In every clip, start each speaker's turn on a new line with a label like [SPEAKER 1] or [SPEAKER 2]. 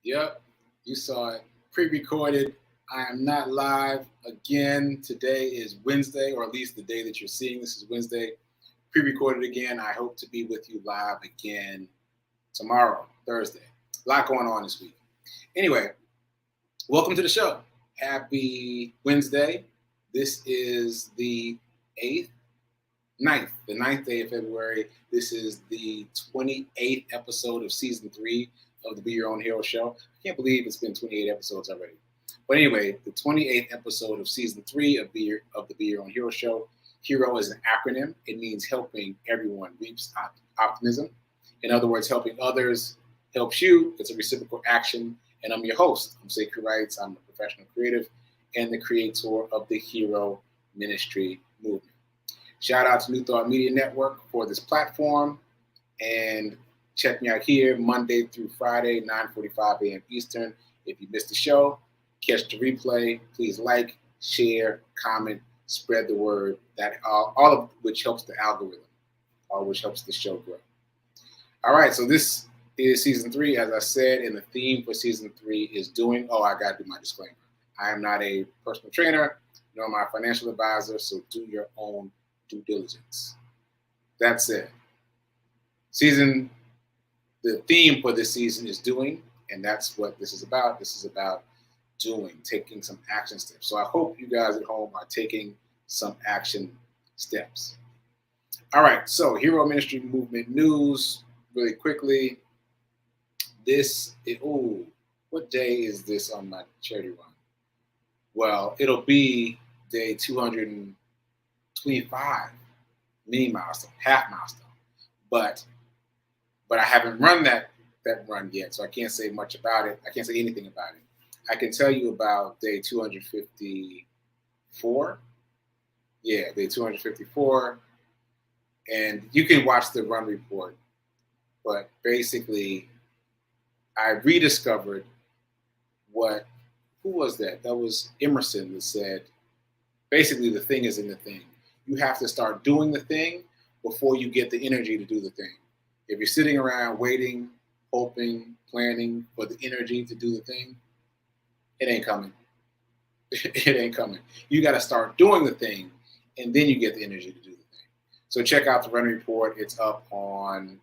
[SPEAKER 1] Yep, you saw it. Pre-recorded. I am not live again. Today is Wednesday, or at least the day that you're seeing this is Wednesday. Pre-recorded again. I hope to be with you live again tomorrow, Thursday. A lot going on this week. Anyway, welcome to the show. Happy Wednesday. This is the the ninth day of February. This is the 28th episode of season 3 of the Be Your Own Hero show. I can't believe it's been 28 episodes already. But anyway, the 28th episode of season 3 of the Be Your Own Hero show. HERO is an acronym. It means helping everyone reach optimism. In other words, helping others helps you. It's a reciprocal action. And I'm your host. I'm sekouwrites. I'm a professional creative and the creator of the HERO Ministry movement. Shout out to New Thought Media Network for this platform. And check me out here Monday through Friday, 9:45 a.m. Eastern. If you missed the show, catch the replay. Please like, share, comment, spread the word. That all of which helps the algorithm, all which helps the show grow. All right, so this is season 3, as I said, and the theme for season 3 is doing. Oh, I got to do my disclaimer. I am not a personal trainer, nor my financial advisor, so do your own due diligence. That said, the theme for this season is doing, and that's what this is about. This is about doing, taking some action steps. So I hope you guys at home are taking some action steps. All right, so Hero Ministry Movement news, really quickly. What day is this on my charity run? Well, it'll be day 225, mini milestone, half milestone. But I haven't run that run yet, so I can't say much about it. I can't say anything about it. I can tell you about day 254. Yeah, day 254. And you can watch the run report. But basically, I rediscovered who was that? That was Emerson that said, basically the thing is in the thing. You have to start doing the thing before you get the energy to do the thing. If you're sitting around waiting, hoping, planning for the energy to do the thing, it ain't coming. It ain't coming. You got to start doing the thing, and then you get the energy to do the thing. So check out the run report. It's up on,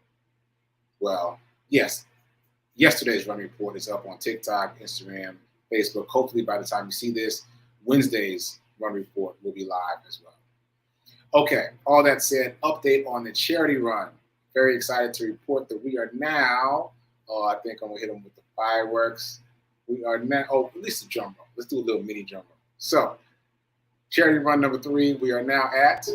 [SPEAKER 1] yesterday's run report is up on TikTok, Instagram, Facebook. Hopefully by the time you see this, Wednesday's run report will be live as well. Okay, all that said, update on the charity run. Very excited to report that we are now, I think I'm going to hit them with the fireworks. We are now, at least a drum roll. Let's do a little mini drum roll. So, charity run number 3, we are now at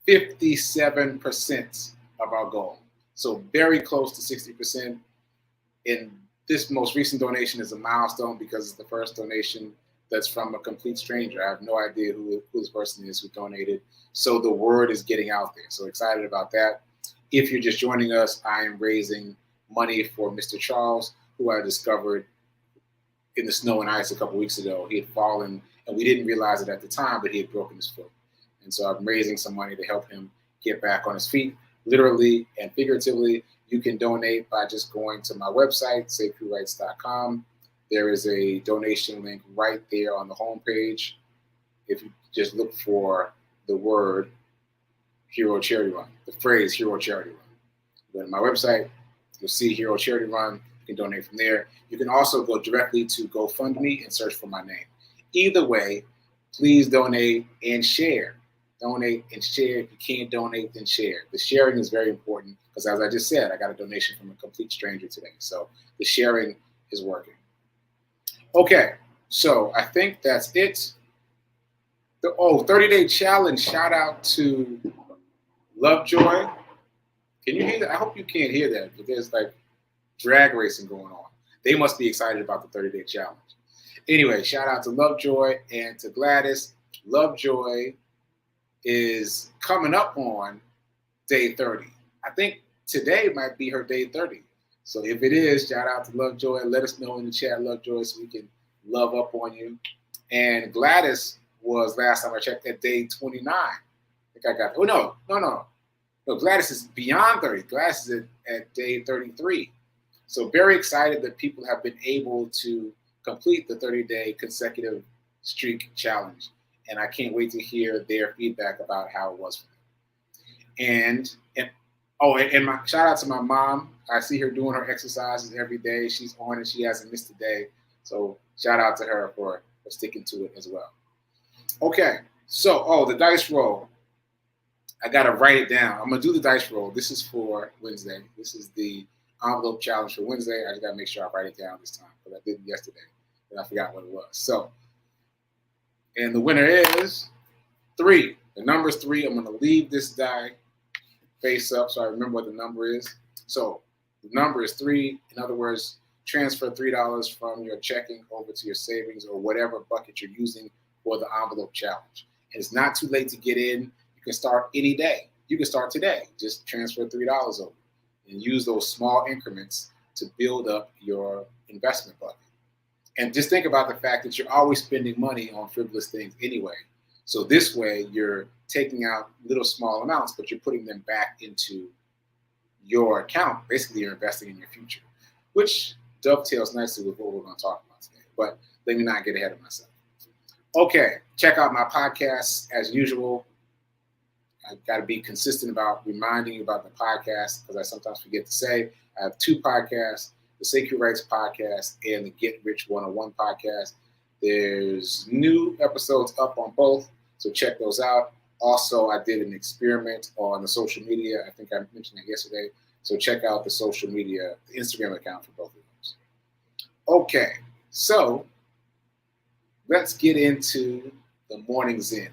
[SPEAKER 1] 57% of our goal. So very close to 60%. And this most recent donation is a milestone because it's the first donation that's from a complete stranger. I have no idea who this person is who donated. So the word is getting out there. So excited about that. If you're just joining us, I am raising money for Mr. Charles, who I discovered in the snow and ice a couple weeks ago. He had fallen, and we didn't realize it at the time, but he had broken his foot. And so I'm raising some money to help him get back on his feet, literally and figuratively. You can donate by just going to my website, sekouwrites.com. There is a donation link right there on the homepage. If you just look for the word Hero Charity Run, the phrase Hero Charity Run. Go to my website, you'll see Hero Charity Run. You can donate from there. You can also go directly to GoFundMe and search for my name. Either way, please donate and share. Donate and share. If you can't donate, then share. The sharing is very important because, as I just said, I got a donation from a complete stranger today. So the sharing is working. Okay, so I think that's it. 30-day challenge. Shout out to Lovejoy. Can you hear that? I hope you can't hear that, but there's like drag racing going on. They must be excited about the 30-day challenge. Anyway, shout out to Lovejoy and to Gladys. Lovejoy is coming up on day 30. I think today might be her day 30. So if it is, shout out to Lovejoy. Let us know in the chat, Lovejoy, so we can love up on you. And Gladys was, last time I checked, at day 29. I think I got, no, Gladys is beyond 30. Gladys is at day 33. So very excited that people have been able to complete the 30-day consecutive streak challenge. And I can't wait to hear their feedback about how it was for them. And my shout out to my mom. I see her doing her exercises every day. She's on it. She hasn't missed a day. So shout out to her for sticking to it as well. Okay, so the dice roll. I gotta write it down. I'm gonna do the dice roll. This is for Wednesday. This is the envelope challenge for Wednesday. I just gotta make sure I write it down this time because I didn't yesterday and I forgot what it was. So, and the winner is 3. The number is 3. I'm gonna leave this die face up so I remember what the number is. So the number is 3. In other words, transfer $3 from your checking over to your savings or whatever bucket you're using for the envelope challenge. And it's not too late to get in. You can start any day. You can start today. Just transfer $3 over and use those small increments to build up your investment bucket. And just think about the fact that you're always spending money on frivolous things anyway. So this way you're taking out little small amounts, but you're putting them back into your account. Basically, you're investing in your future, which dovetails nicely with what we're going to talk about today. But let me not get ahead of myself. Okay, check out my podcasts as usual. I've got to be consistent about reminding you about the podcast because I sometimes forget to say. I have 2 podcasts, the sekouwrites podcast and the Get Rich 101 podcast. There's new episodes up on both, so check those out. Also, I did an experiment on the social media. I think I mentioned it yesterday. So check out the social media, the Instagram account for both of those. Okay, so let's get into the morning Zen.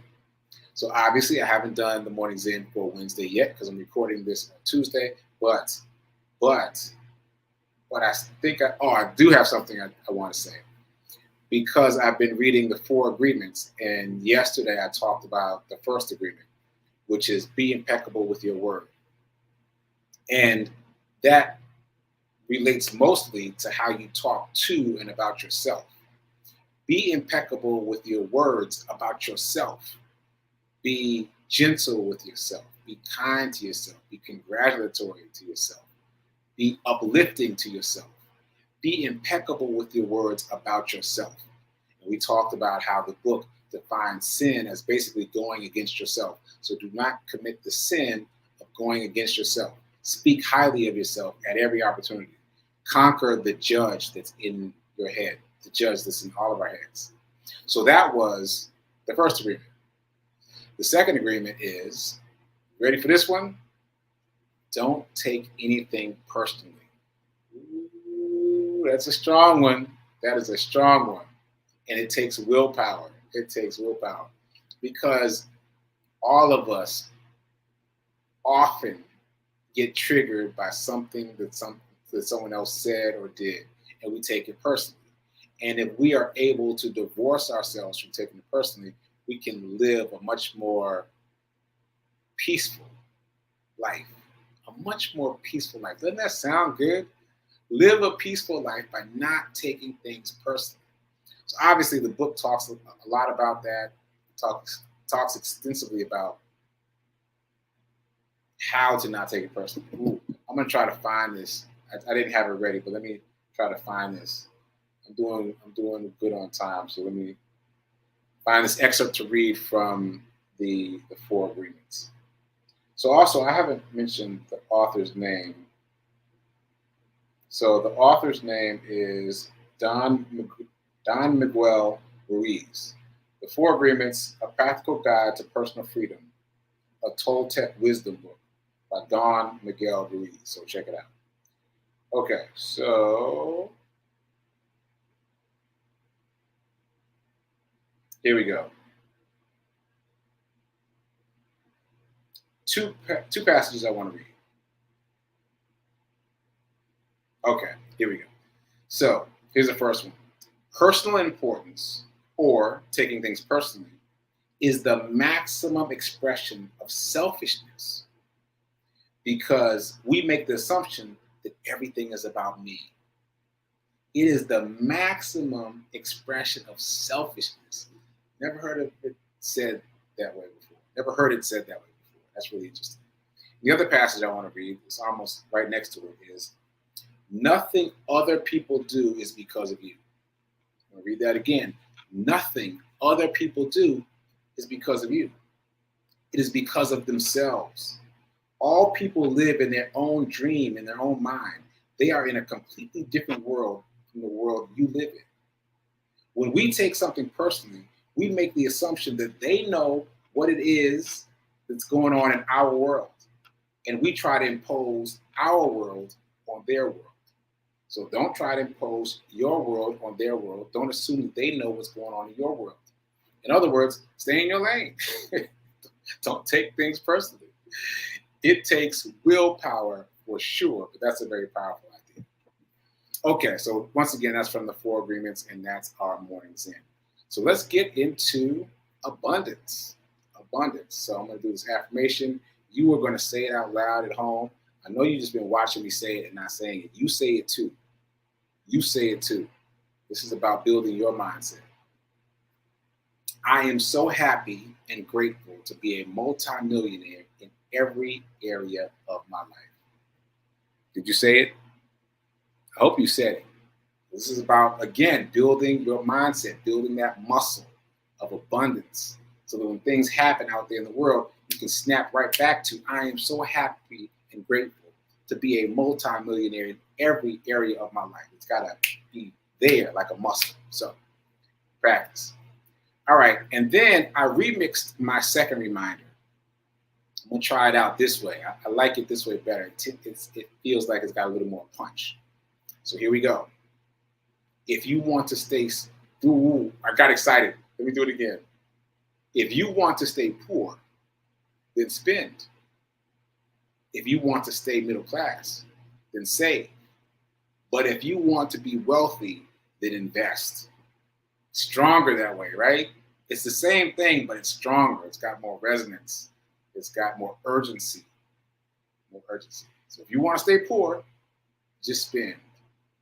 [SPEAKER 1] So obviously I haven't done the morning Zen for Wednesday yet because I'm recording this on Tuesday, but I think I do have something I want to say because I've been reading the 4 agreements, and yesterday I talked about the first agreement, which is be impeccable with your word. And that relates mostly to how you talk to and about yourself. Be impeccable with your words about yourself. Be gentle with yourself. Be kind to yourself. Be congratulatory to yourself. Be uplifting to yourself. Be impeccable with your words about yourself. And we talked about how the book defines sin as basically going against yourself. So do not commit the sin of going against yourself. Speak highly of yourself at every opportunity. Conquer the judge that's in your head, the judge that's in all of our heads. So that was the first agreement. The second agreement is, ready for this one? Don't take anything personally. Ooh, that's a strong one. That is a strong one. And it takes willpower. It takes willpower. Because all of us often get triggered by something that someone else said or did, and we take it personally. And if we are able to divorce ourselves from taking it personally, we can live a much more peaceful life. A much more peaceful life. Doesn't that sound good? Live a peaceful life by not taking things personally. So obviously the book talks a lot about that. It talks extensively about how to not take it personally. Ooh, I'm going to try to find this. I didn't have it ready, but let me try to find this. I'm doing good on time, so let me find this excerpt to read from the 4 agreements. So also, I haven't mentioned the author's name. So the author's name is Don Miguel Ruiz. The 4 Agreements, A Practical Guide to Personal Freedom, a Toltec Wisdom Book by Don Miguel Ruiz. So check it out. Okay, so here we go. Two passages I want to read. Okay, here we go. So here's the first one. Personal importance, or taking things personally, is the maximum expression of selfishness because we make the assumption that everything is about me. It is the maximum expression of selfishness. Never heard it said that way before. Never heard it said that way before. That's really interesting. The other passage I want to read is almost right next to it is, Nothing other people do is because of you. I'll read that again. Nothing other people do is because of you. It is because of themselves. All people live in their own dream, in their own mind. They are in a completely different world from the world you live in. When we take something personally, we make the assumption that they know what it is that's going on in our world. And we try to impose our world on their world. So don't try to impose your world on their world. Don't assume that they know what's going on in your world. In other words, stay in your lane. Don't take things personally. It takes willpower for sure, but that's a very powerful idea. Okay, so once again, that's from the 4 agreements, and that's our morning Zen. So let's get into abundance. Abundance. So I'm going to do this affirmation. You are going to say it out loud at home. I know you've just been watching me say it and not saying it. You say it too. You say it too. This is about building your mindset. I am so happy and grateful to be a multimillionaire in every area of my life. Did you say it? I hope you said it. This is about, again, building your mindset, building that muscle of abundance so that when things happen out there in the world, you can snap right back to, I am so happy and grateful to be a multimillionaire in every area of my life. It's got to be there like a muscle. So practice. All right. And then I remixed my second reminder. I'm going to try it out this way. I like it this way better. It feels like it's got a little more punch. So here we go. If you want to stay, ooh, I got excited. Let me do it again. If you want to stay poor, then spend. If you want to stay middle class, then save. But if you want to be wealthy, then invest. Stronger that way, right? It's the same thing, but it's stronger. It's got more resonance. It's got more urgency. More urgency. So if you want to stay poor, just spend.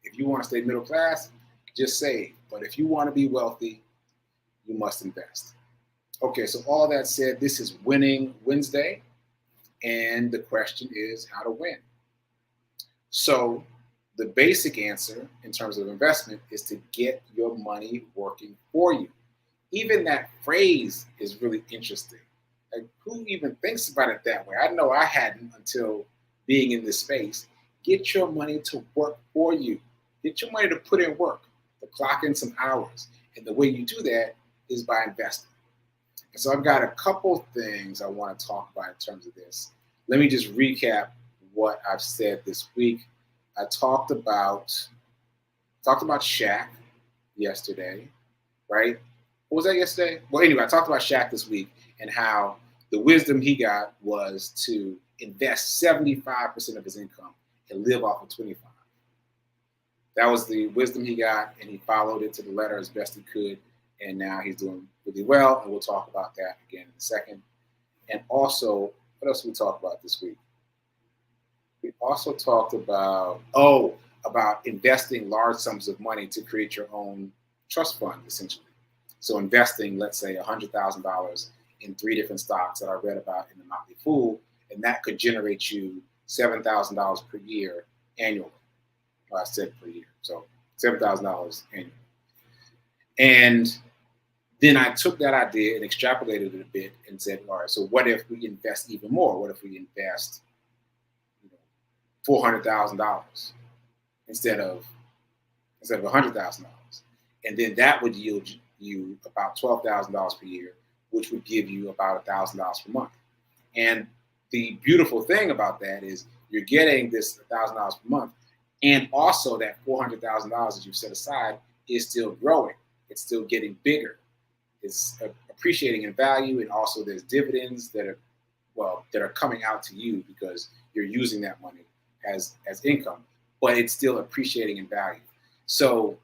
[SPEAKER 1] If you want to stay middle class, just save. But if you want to be wealthy, you must invest. Okay, so all that said, this is Winning Wednesday. And the question is how to win. So the basic answer in terms of investment is to get your money working for you. Even that phrase is really interesting. Like, who even thinks about it that way? I know I hadn't until being in this space. Get your money to work for you. Get your money to put in work, to clock in some hours. And the way you do that is by investing. And so I've got a couple things I want to talk about in terms of this. Let me just recap what I've said this week. I talked about Shaq yesterday, right? What was that yesterday? Well, anyway, I talked about Shaq this week and how the wisdom he got was to invest 75% of his income and live off of 25%. That was the wisdom he got, and he followed it to the letter as best he could. And now he's doing really well, and we'll talk about that again in a second. And also, what else did we talk about this week? We also talked about, about investing large sums of money to create your own trust fund, essentially. So investing, let's say, $100,000 in 3 different stocks that I read about in The Motley Fool, and that could generate you $7,000 per year annually. Well, I said per year, so $7,000 annually. And then I took that idea and extrapolated it a bit and said, all right, so what if we invest even more? What if we invest $400,000 instead of $100,000? And then that would yield you about $12,000 per year, which would give you about $1,000 per month. And the beautiful thing about that is you're getting this $1,000 per month, and also that $400,000 that you've set aside is still growing. It's still getting bigger. It's appreciating in value, and also there's dividends that are coming out to you because you're using that money as income, but it's still appreciating in value. So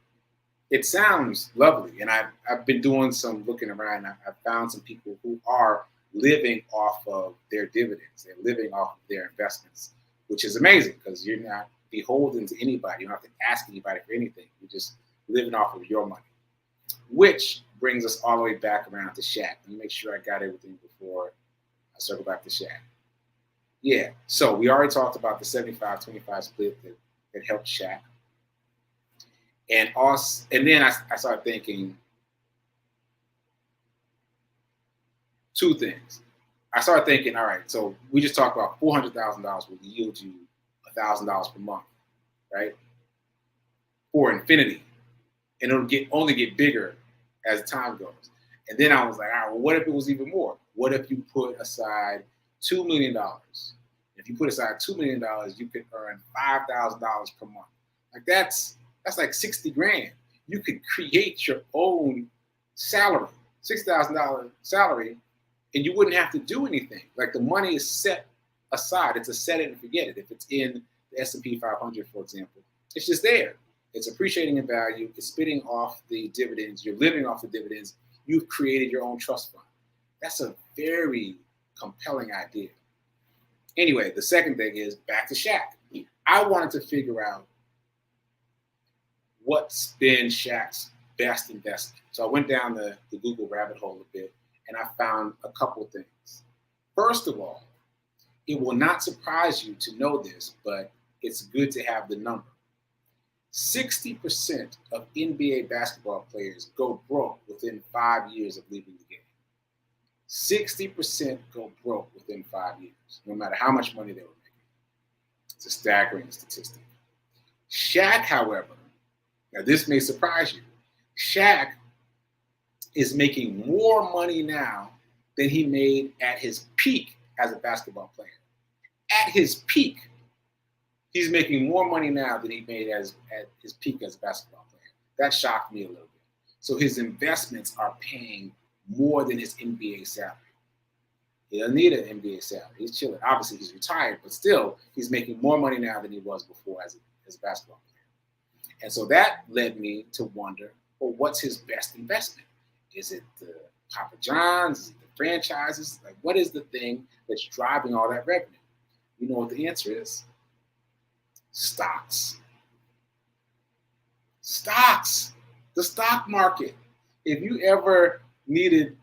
[SPEAKER 1] it sounds lovely, and I've been doing some looking around. I've found some people who are living off of their dividends. They're living off of their investments, which is amazing because you're not beholden to anybody. You don't have to ask anybody for anything. You're just living off of your money, which brings us all the way back around to Shaq. Let me make sure I got everything before I circle back to Shaq. Yeah, so we already talked about the 75-25 split that that helped Shaq. And then I started thinking two things. I started thinking, all right, so we just talked about $400,000 will yield you $1,000 per month, right? For infinity. And it'll only get bigger as time goes. And then I was like, all right, well, what if it was even more? What if you put aside $2 million? If you put aside $2 million, you could earn $5,000 per month. Like that's like 60 grand. You could create your own salary, $6,000 salary, and you wouldn't have to do anything. Like the money is set aside. It's a set it and forget it. If it's in the S&P 500, for example, it's just there. It's appreciating in value. It's spitting off the dividends. You're living off the dividends. You've created your own trust fund. That's a very compelling idea. Anyway, the second thing is back to Shaq. I wanted to figure out what's been Shaq's best investment. So I went down the Google rabbit hole a bit, and I found a couple things. First of all, it will not surprise you to know this, but it's good to have the number. 60% of NBA basketball players go broke within 5 years of leaving the game. 60% go broke within 5 years, no matter how much money they were making. It's a staggering statistic. Shaq, however, now this may surprise you, Shaq is making more money now than he made at his peak as a basketball player. At his peak, he's making more money now than he made at his peak as a basketball player. That shocked me a little bit. So his investments are paying more than his NBA salary. He doesn't need an NBA salary. He's chilling. Obviously, he's retired, but still, he's making more money now than he was before as a basketball player. And so that led me to wonder, well, what's his best investment? Is it the Papa John's? Is it the franchises? Like, what is the thing that's driving all that revenue? You know what the answer is? Stocks. Stocks. The stock market. If you ever needed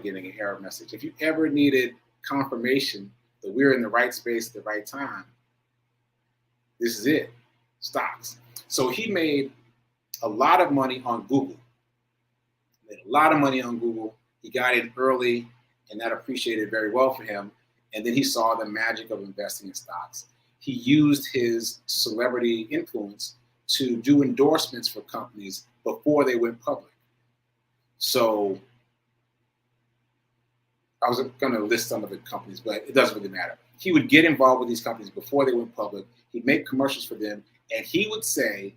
[SPEAKER 1] getting an error message. If you ever needed confirmation that we're in the right space at the right time, this is it. Stocks. So he made a lot of money on Google. He got in early, and that appreciated very well for him. And then he saw the magic of investing in stocks. He used his celebrity influence to do endorsements for companies before they went public. So I was going to list some of the companies, but it doesn't really matter. He would get involved with these companies before they went public. He'd make commercials for them, and he would say,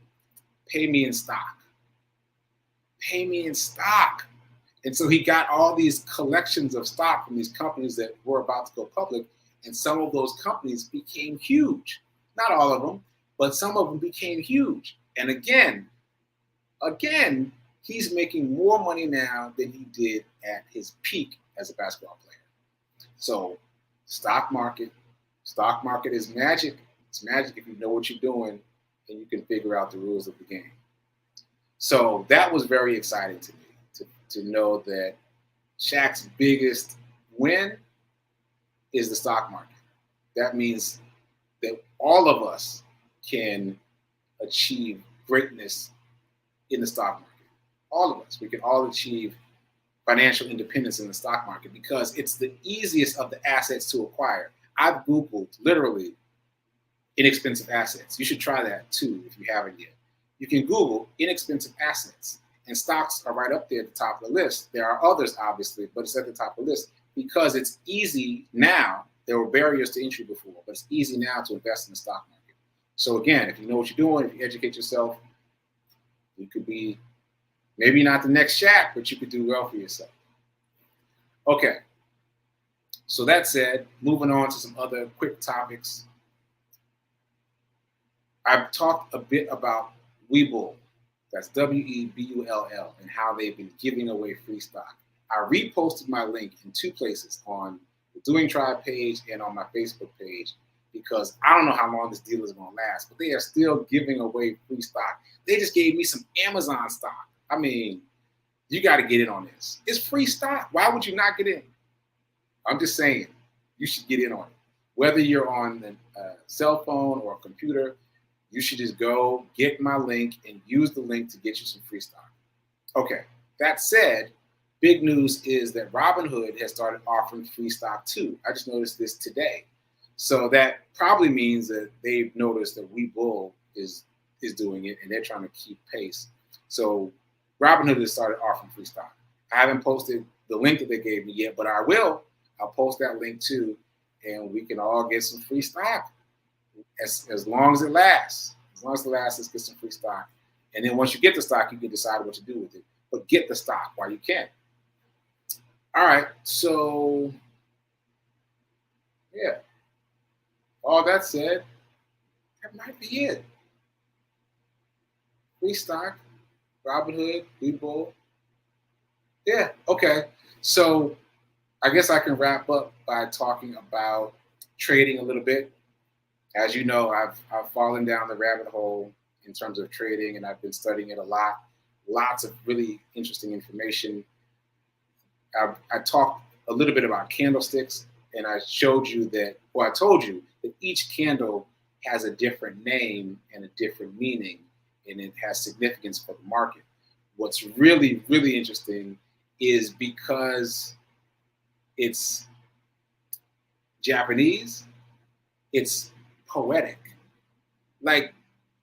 [SPEAKER 1] pay me in stock. Pay me in stock. And so he got all these collections of stock from these companies that were about to go public, and some of those companies became huge. Not all of them, but some of them became huge. And again, he's making more money now than he did at his peak as a basketball player. So stock market is magic. It's magic if you know what you're doing and you can figure out the rules of the game. So that was very exciting to me to know that Shaq's biggest win is the stock market. That means that all of us can achieve greatness in the stock market. All of us. We can all achieve financial independence in the stock market because it's the easiest of the assets to acquire. I've Googled literally inexpensive assets. You should try that too if you haven't yet. You can Google inexpensive assets, and stocks are right up there at the top of the list. There are others, obviously, but it's at the top of the list because it's easy now. There were barriers to entry before, but it's easy now to invest in the stock market. So again, if you know what you're doing, if you educate yourself, you could be maybe not the next Shaq, but you could do well for yourself. Okay. So that said, moving on to some other quick topics. I've talked a bit about Webull, that's Webull, and how they've been giving away free stock. I reposted my link in two places, on the Doing Tribe page and on my Facebook page, because I don't know how long this deal is going to last, but they are still giving away free stock. They just gave me some Amazon stock. I mean, you got to get in on this. It's free stock. Why would you not get in? I'm just saying, you should get in on it. Whether you're on cell phone or a computer, you should just go get my link and use the link to get you some free stock. Okay, that said, big news is that Robinhood has started offering free stock too. I just noticed this today. So that probably means that they've noticed that Webull is doing it and they're trying to keep pace. So Robinhood has started offering free stock. I haven't posted the link that they gave me yet, but I will. I'll post that link too, and we can all get some free stock as long as it lasts. As long as it lasts, let's get some free stock. And then once you get the stock, you can decide what to do with it. But get the stock while you can. All right, so yeah. All that said, that might be it. Free stock, Robinhood, Webull. Yeah, okay. So I guess I can wrap up by talking about trading a little bit. As you know, I've fallen down the rabbit hole in terms of trading, and I've been studying it a lot. Lots of really interesting information. I talked a little bit about candlesticks, and I showed you that, or I told you that each candle has a different name and a different meaning, and it has significance for the market. What's really, really interesting is because it's Japanese, it's poetic. Like,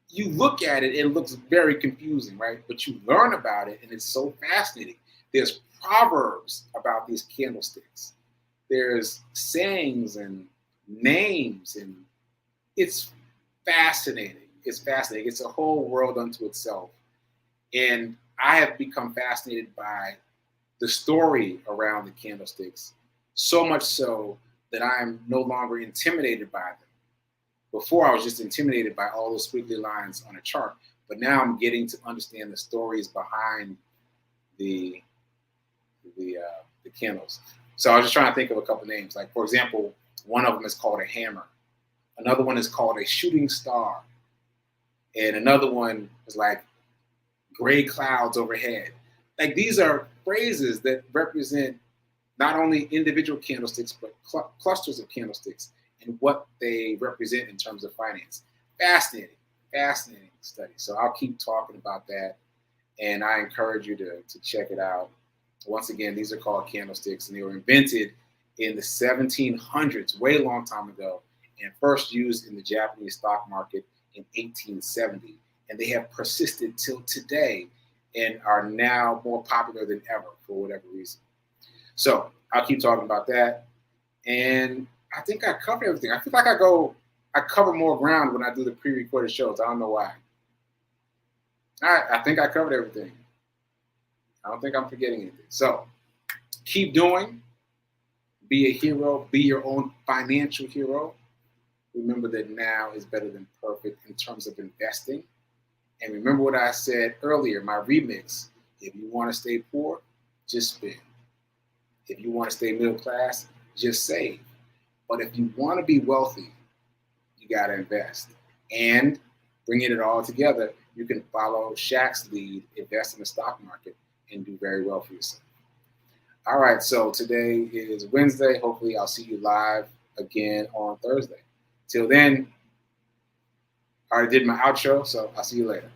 [SPEAKER 1] you look at it, it looks very confusing, right? But you learn about it, and it's so fascinating. There's proverbs about these candlesticks. There's sayings and names, and it's fascinating. It's fascinating. It's a whole world unto itself. And I have become fascinated by the story around the candlesticks, so much so that I'm no longer intimidated by them. Before, I was just intimidated by all those squiggly lines on a chart, but now I'm getting to understand the stories behind the candles. So I was just trying to think of a couple names. Like, for example, one of them is called a hammer. Another one is called a shooting star. And another one is like gray clouds overhead. Like, these are phrases that represent not only individual candlesticks, but clusters of candlesticks and what they represent in terms of finance. Fascinating, fascinating study. So I'll keep talking about that, and I encourage you to check it out. Once again, these are called candlesticks, and they were invented in the 1700s, way long time ago, and first used in the Japanese stock market in 1870. And they have persisted till today and are now more popular than ever for whatever reason. So I'll keep talking about that. And I think I covered everything. I feel like I cover more ground when I do the pre-recorded shows. I don't know why. All right, I think I covered everything. I don't think I'm forgetting anything. So keep doing. Be a hero. Be your own financial hero. Remember that now is better than perfect in terms of investing. And remember what I said earlier, my remix. If you want to stay poor, just spend. If you want to stay middle class, just save. But if you want to be wealthy, you got to invest. And bringing it all together, you can follow Shaq's lead, invest in the stock market, and do very well for yourself. All right, so today is Wednesday. Hopefully I'll see you live again on Thursday. Till then, I already did my outro, so I'll see you later.